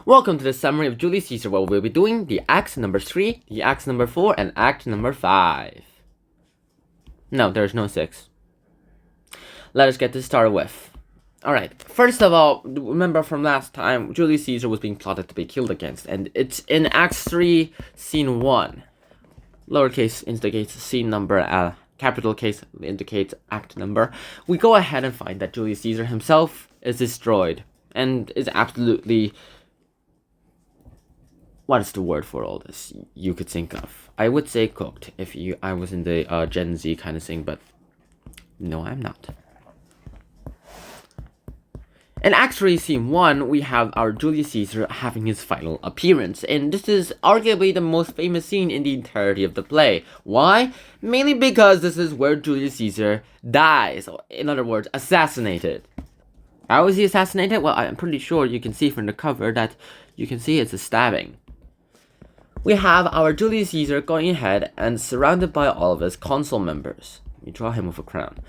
Welcome to the summary of Julius Caesar, where we'll be doing the acts number 3, the acts number 4, and act number 5. No, there's no 6. Let us get this started with. Alright, first of all, remember from last time, Julius Caesar was being plotted to be killed against, and it's in Acts 3, Scene 1. Lowercase indicates scene number, capital case indicates act number. We go ahead and find that Julius Caesar himself is destroyed, and is absolutely... what is the word for all this you could think of? I would say cooked if I was in the Gen Z kind of thing, but no, I'm not. In Act 3, Scene 1, we have our Julius Caesar having his final appearance, and this is arguably the most famous scene in the entirety of the play. Why? Mainly because this is where Julius Caesar dies, or in other words, assassinated. How was he assassinated? Well, I'm pretty sure you can see from the cover that you can see it's a stabbing. We have our Julius Caesar going ahead and surrounded by all of his consul members. We draw him with a crown.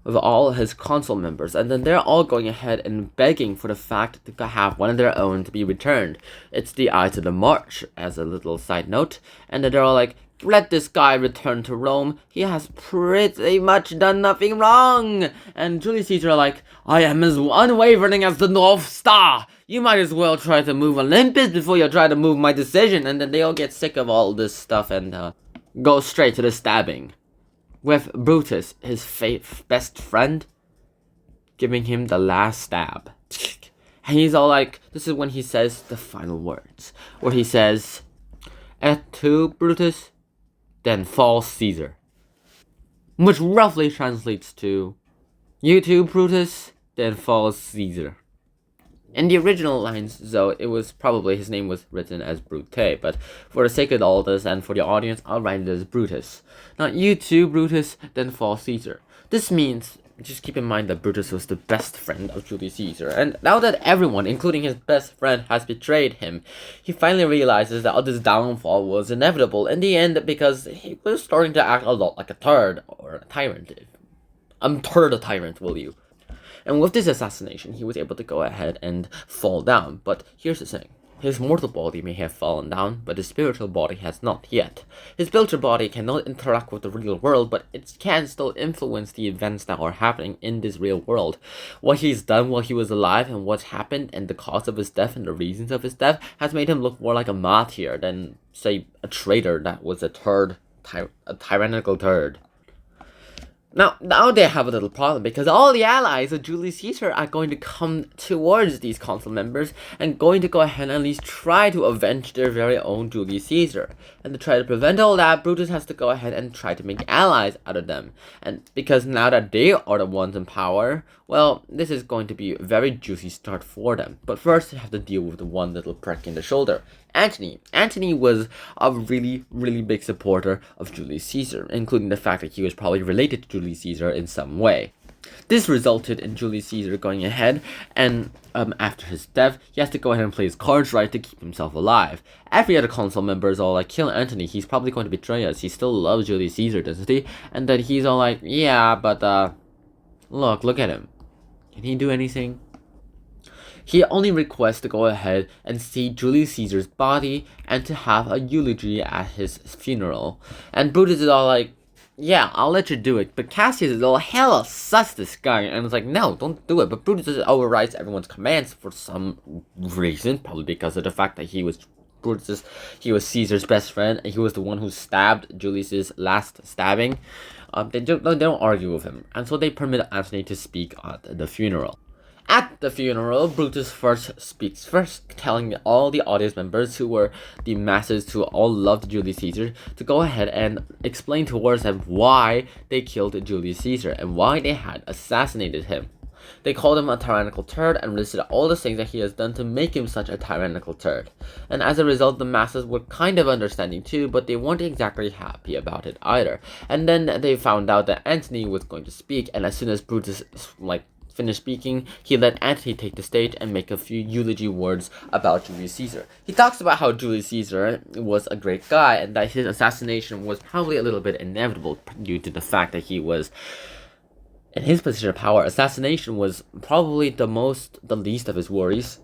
With all his consul members, and then they're all going ahead and begging for the fact to have one of their own to be returned. It's the Ides of the March, as a little side note, and then they're all like, let this guy return to Rome, he has pretty much done nothing wrong. And Julius Caesar are like, I am as unwavering as the North Star, you might as well try to move Olympus before you try to move my decision. And then they all get sick of all this stuff and go straight to the stabbing. With Brutus, his best friend, giving him the last stab. And he's all like, this is when he says the final words, where he says, Et tu, Brutus, then falls Caesar. Which roughly translates to, you too, Brutus, then falls Caesar. In the original lines, though, it was probably his name was written as Brute, but for the sake of all this and for the audience, I'll write it as Brutus. Now, you too, Brutus, then fall Caesar. This means, just keep in mind that Brutus was the best friend of Julius Caesar, and now that everyone, including his best friend, has betrayed him, he finally realizes that this downfall was inevitable in the end because he was starting to act a lot like a turd, or a tyrant. Turd a tyrant, will you? And with this assassination, he was able to go ahead and fall down. But here's the thing. His mortal body may have fallen down, but his spiritual body has not yet. His spiritual body cannot interact with the real world, but it can still influence the events that are happening in this real world. What he's done while he was alive and what's happened and the cause of his death and the reasons of his death has made him look more like a martyr than, say, a traitor that was a tyrannical turd. Now they have a little problem because all the allies of Julius Caesar are going to come towards these consul members and going to go ahead and at least try to avenge their very own Julius Caesar. And to try to prevent all that, Brutus has to go ahead and try to make allies out of them. And because now that they are the ones in power, well, this is going to be a very juicy start for them. But first, they have to deal with the one little prick in the shoulder. Antony. Antony was a really, really big supporter of Julius Caesar, including the fact that he was probably related to Julius Caesar in some way. This resulted in Julius Caesar going ahead and, after his death, he has to go ahead and play his cards right to keep himself alive. Every other consul member is all like, kill Antony, he's probably going to betray us, he still loves Julius Caesar, doesn't he? And then he's all like, yeah, but, look at him. Can he do anything? He only requests to go ahead and see Julius Caesar's body and to have a eulogy at his funeral. And Brutus is all like, yeah, I'll let you do it. But Cassius is all, hell, sus this guy. And it's like, no, don't do it. But Brutus overrides everyone's commands for some reason. Probably because of the fact that he was Caesar's best friend. And he was the one who stabbed Julius's last stabbing. They don't argue with him. And so they permit Antony to speak at the funeral. At the funeral, Brutus speaks first, telling all the audience members who were the masses who all loved Julius Caesar to go ahead and explain towards them why they killed Julius Caesar and why they had assassinated him. They called him a tyrannical turd and listed all the things that he has done to make him such a tyrannical turd. And as a result, the masses were kind of understanding too, but they weren't exactly happy about it either. And then they found out that Antony was going to speak, and as soon as Brutus, finished speaking, he let Antony take the stage and make a few eulogy words about Julius Caesar. He talks about how Julius Caesar was a great guy and that his assassination was probably a little bit inevitable due to the fact that he was in his position of power. Assassination was probably the least of his worries.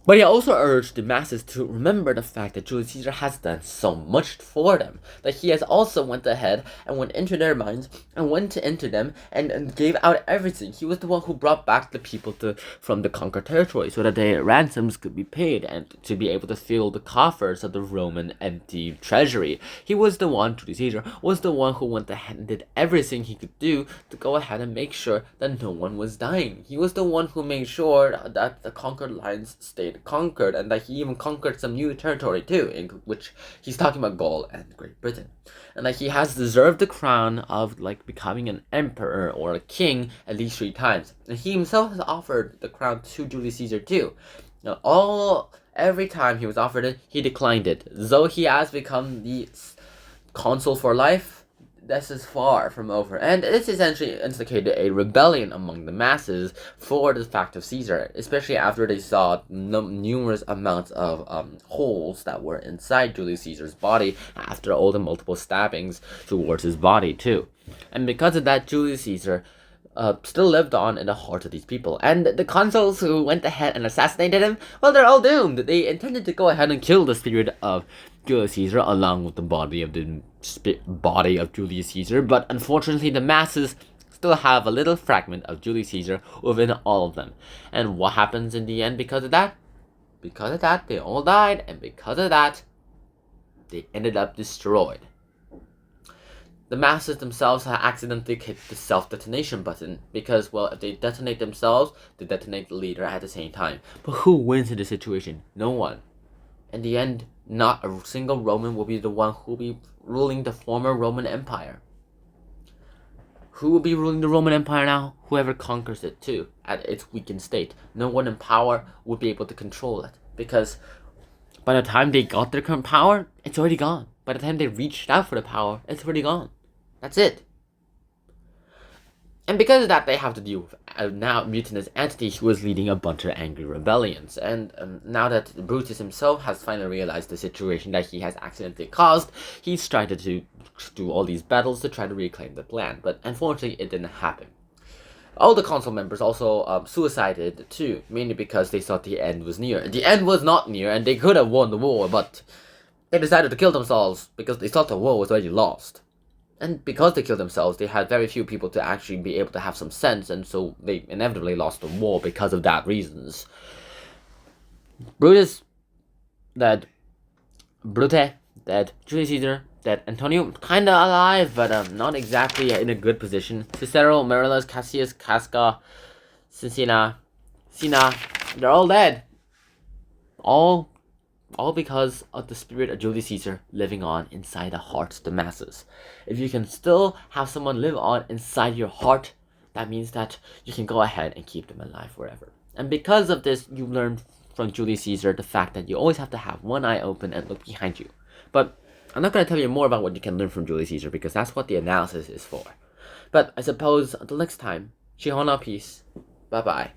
But he also urged the masses to remember the fact that Julius Caesar has done so much for them, that he has also went ahead and went into their minds and went into them and gave out everything. He was the one who brought back the people from the conquered territory so that their ransoms could be paid and to be able to fill the coffers of the Roman empty treasury. He was the one, Julius Caesar, was the one who went ahead and did everything he could do to go ahead and make sure that no one was dying. He was the one who made sure that the conquered lands stayed conquered, and that he even conquered some new territory too, in which he's talking about Gaul and Great Britain, and that he has deserved the crown of like becoming an emperor or a king at least 3 times, and he himself has offered the crown to Julius Caesar too. Now every time he was offered it, he declined it. Though he has become the consul for life, this is far from over, and this essentially instigated a rebellion among the masses for the fact of Caesar, especially after they saw numerous amounts of holes that were inside Julius Caesar's body after all the multiple stabbings towards his body too. And because of that, Julius Caesar still lived on in the heart of these people. And the consuls who went ahead and assassinated him, well, they're all doomed. They intended to go ahead and kill the spirit of Julius Caesar along with the body of Julius Caesar, but unfortunately the masses still have a little fragment of Julius Caesar within all of them. And what happens in the end because of that? Because of that, they all died, and because of that, they ended up destroyed. The masses themselves have accidentally hit the self-detonation button because, well, if they detonate themselves, they detonate the leader at the same time. But who wins in this situation? No one. In the end, not a single Roman will be the one who will be ruling the former Roman Empire. Who will be ruling the Roman Empire now? Whoever conquers it too, at its weakened state. No one in power would be able to control it, because by the time they got their current power, it's already gone. By the time they reached out for the power, it's already gone. That's it. And because of that, they have to deal with a now mutinous entity who is leading a bunch of angry rebellions. And now that Brutus himself has finally realized the situation that he has accidentally caused, he's tried to do all these battles to try to reclaim the land. But unfortunately, it didn't happen. All the council members also suicided too, mainly because they thought the end was near. The end was not near, and they could have won the war, but they decided to kill themselves because they thought the war was already lost. And because they killed themselves, they had very few people to actually be able to have some sense, and so they inevitably lost the war because of that reasons. Brutus dead. Brute dead. Julius Caesar dead. Antonio kinda alive, but not exactly in a good position. Cicero, Marullus, Cassius, Casca, Sina, they're all dead. All because of the spirit of Julius Caesar living on inside the hearts of the masses. If you can still have someone live on inside your heart, that means that you can go ahead and keep them alive forever. And because of this, you learn from Julius Caesar the fact that you always have to have one eye open and look behind you. But I'm not going to tell you more about what you can learn from Julius Caesar, because that's what the analysis is for. But I suppose until next time, Shihona, peace. Bye-bye.